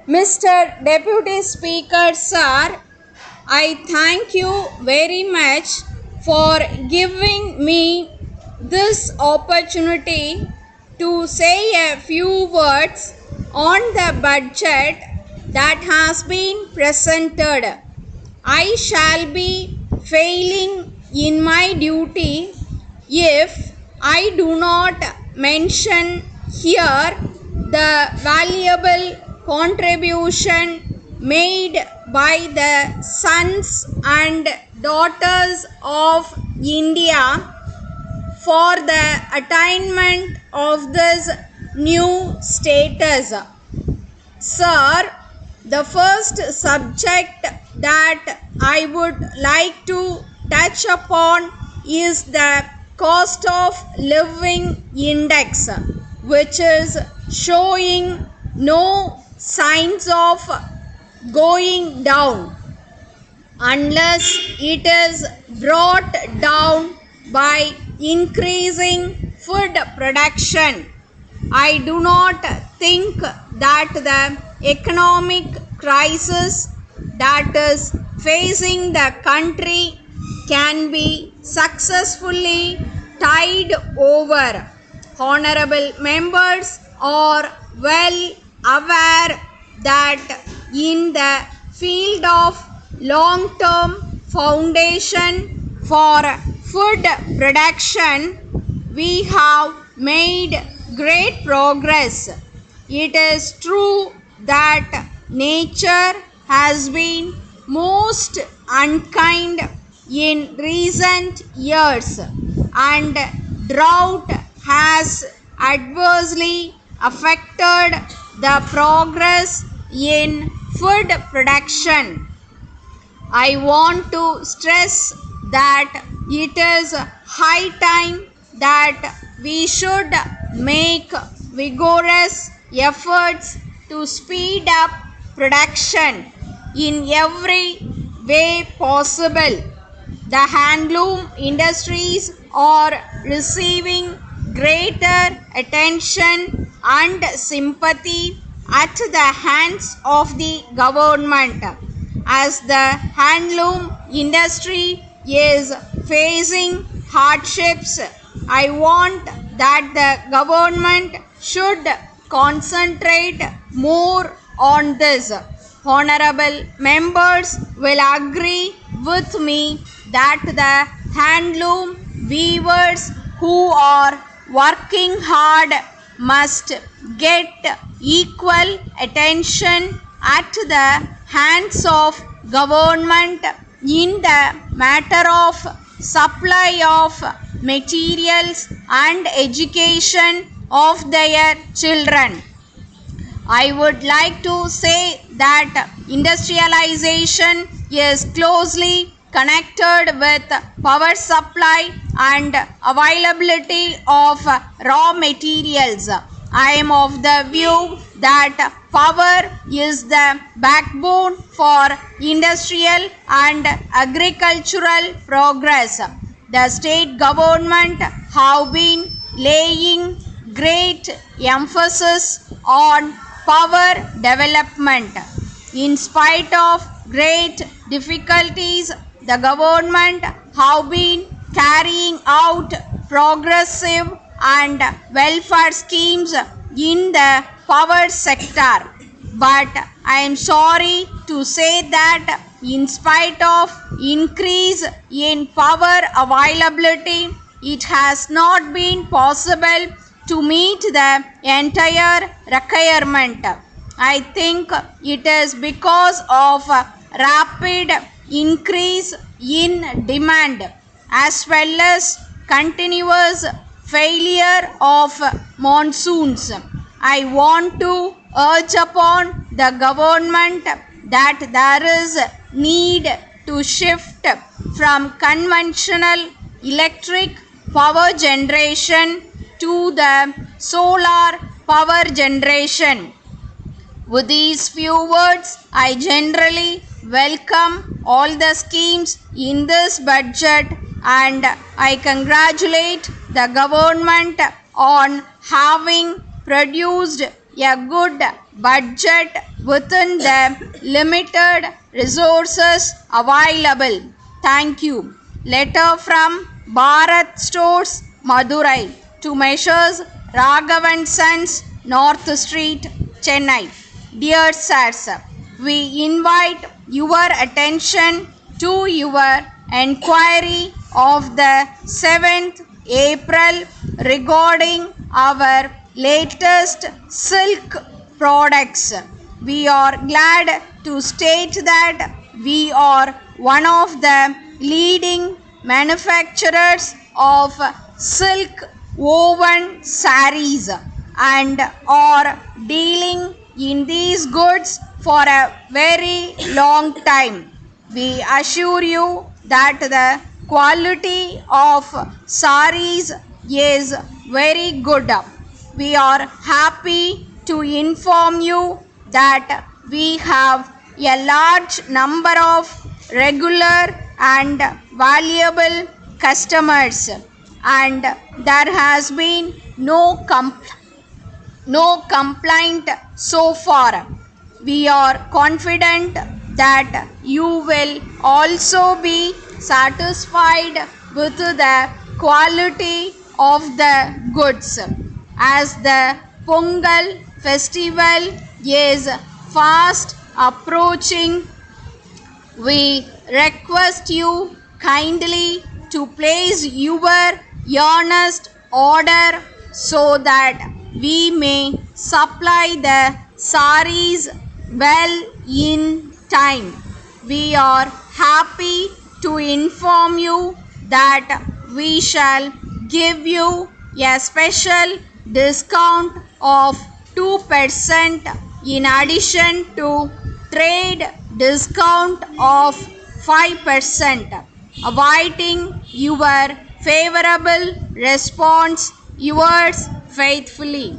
Mr. Deputy Speaker, sir, I thank you very much for giving me this opportunity to say a few words on the budget that has been presented. I shall be failing in my duty if I do not mention here the valuable contribution made by the sons and daughters of India for the attainment of this new status. Sir, the first subject that I would like to touch upon is the cost of living index, which is showing no signs of going down unless it is brought down by increasing food production. I do not think that the economic crisis that is facing the country can be successfully tied over. Honorable members are well aware that in the field of long-term foundation for food production, we have made great progress. It is true that nature has been most unkind in recent years and drought has adversely affected the progress in food production. I want to stress that it is high time that we should make vigorous efforts to speed up production in every way possible. The handloom industries are receiving greater attention and sympathy at the hands of the government. As the handloom industry is facing hardships, I want that the government should concentrate more on this. Honorable members will agree with me that the handloom weavers who are working hard must get equal attention at the hands of government in the matter of supply of materials and education of their children. I would like to say that industrialization is closely connected with power supply and availability of raw materials. I am of the view that power is the backbone for industrial and agricultural progress. The state government have been laying great emphasis on power development. In spite of great difficulties, the government have been carrying out progressive and welfare schemes in the power sector. But I am sorry to say that in spite of increase in power availability, it has not been possible to meet the entire requirement. I think it is because of rapid increase in demand as well as continuous failure of monsoons. I want to urge upon the government that there is need to shift from conventional electric power generation to the solar power generation. With these few words, I generally welcome all the schemes in this budget and I congratulate the government on having produced a good budget within the limited resources available. Thank you. Letter from Bharat Stores, Madurai to Messrs. Raghavan Sons, North Street, Chennai. Dear sirs, we invite your attention to your enquiry of the 7th April regarding our latest silk products. We are glad to state that we are one of the leading manufacturers of silk woven sarees and are dealing in these goods for a very long time. We assure you that the quality of sarees is very good. We are happy to inform you that we have a large number of regular and valuable customers, and there has been no complaint so far. We are confident that you will also be satisfied with the quality of the goods. As the Pongal festival is fast approaching, we request you kindly to place your earnest order so that we may supply the sarees well in time. We are happy to inform you that we shall give you a special discount of 2% in addition to trade discount of 5%. Awaiting your favorable response, yours faithfully.